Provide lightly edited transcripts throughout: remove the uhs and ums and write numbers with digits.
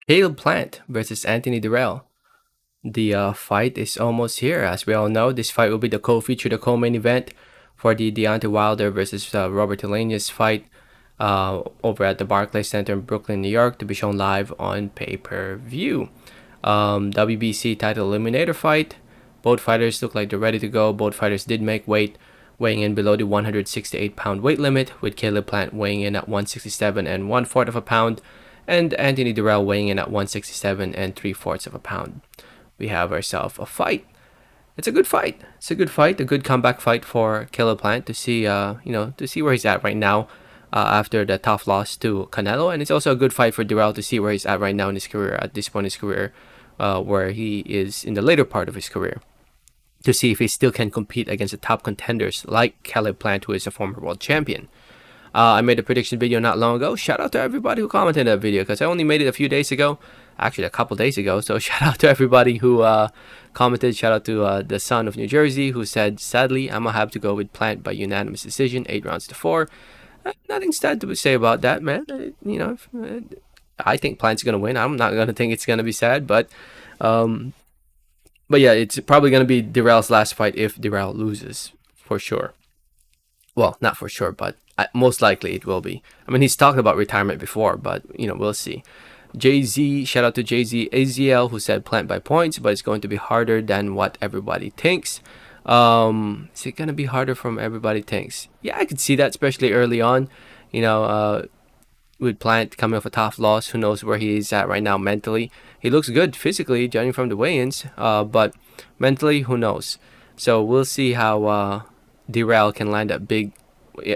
Caleb Plant versus Anthony Dirrell. The fight is almost here. As we all know, this fight will be the co-feature, the co-main event for the Deontay Wilder versus Robert Helenius fight over at the Barclays Center in Brooklyn, New York, to be shown live on pay-per-view. WBC title eliminator fight. Both fighters look like they're ready to go. Both fighters did make weight, weighing in below the 168-pound weight limit, with Caleb Plant weighing in at 167 and 1/4 of a pound, and Anthony Dirrell weighing in at 167 and 3/4 of a pound. We have ourselves a fight. It's a good fight. It's a good fight, a good comeback fight for Caleb Plant to see, to see where he's at right now after the tough loss to Canelo, and it's also a good fight for Dirrell to see where he's at right now in his career, at this point in his career, where he is in the later part of his career, to see if he still can compete against the top contenders like Caleb Plant, who is a former world champion. I made a prediction video not long ago. Shout out to everybody who commented in that video, because I only made it a few days ago. Actually, a couple days ago. So shout out to everybody who commented. Shout out to the son of New Jersey, who said, sadly, I'm going to have to go with Plant by unanimous decision, 8 rounds to 4. Nothing sad to say about that, man. I think Plant's going to win. I'm not going to think it's going to be sad. But yeah, it's probably going to be Dirrell's last fight if Dirrell loses, for sure. Well, not for sure, but most likely it will be. I mean, he's talked about retirement before, but, we'll see. Jay-Z, shout out to Jay-Z AZL, who said Plant by points, but it's going to be harder than what everybody thinks. Is it going to be harder from everybody thinks? Yeah, I could see that, especially early on. With Plant coming off a tough loss, who knows where he is at right now mentally. He looks good physically, judging from the weigh-ins, but mentally, who knows? So we'll see how Dirrell can land that big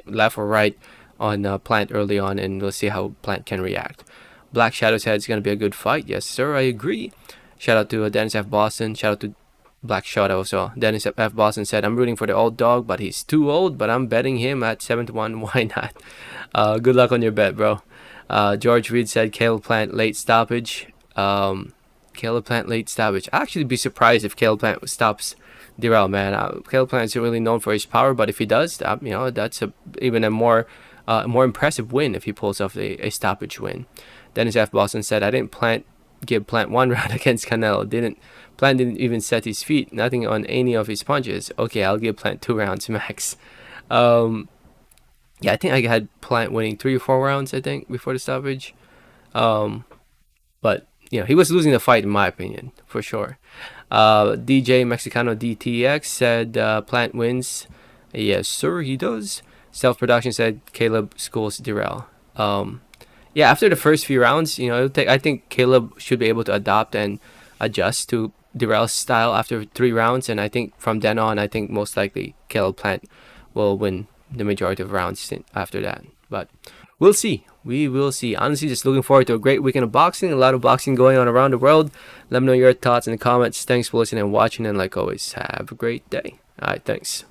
left or right on Plant early on, and we'll see how Plant can react. Black Shadow said it's going to be a good fight. Yes, sir, I agree. Shout out to Dennis F. Boston. Shout out to Black Shadow. So Dennis F. Boston said, I'm rooting for the old dog, but he's too old, but I'm betting him at 7-1. Why not? Good luck on your bet, bro. George Reed said Caleb Plant late stoppage. Caleb Plant late stoppage. I'd actually be surprised if Caleb Plant stops Dirrell, man. Caleb Plant isn't really known for his power, but if he does, that's even a more impressive win if he pulls off a stoppage win. Dennis F. Boston said, I didn't give Plant 1 round against Canelo. Plant didn't even set his feet. Nothing on any of his punches. Okay, I'll give Plant 2 rounds max. Yeah, I think I had Plant winning 3 or 4 rounds, I think, before the stoppage. But, he was losing the fight, in my opinion, for sure. DJ Mexicano DTX said Plant wins. Yes, sir, he does. Self-Production said Caleb schools Dirrell. Yeah, after the first few rounds, I think Caleb should be able to adapt and adjust to Dirrell's style after 3 rounds, and I think from then on, I think most likely Caleb Plant will win the majority of rounds after that. But we'll see. We will see. Honestly, just looking forward to a great weekend of boxing. A lot of boxing going on around the world. Let me know your thoughts in the comments. Thanks for listening and watching, and like always, have a great day. All right, thanks.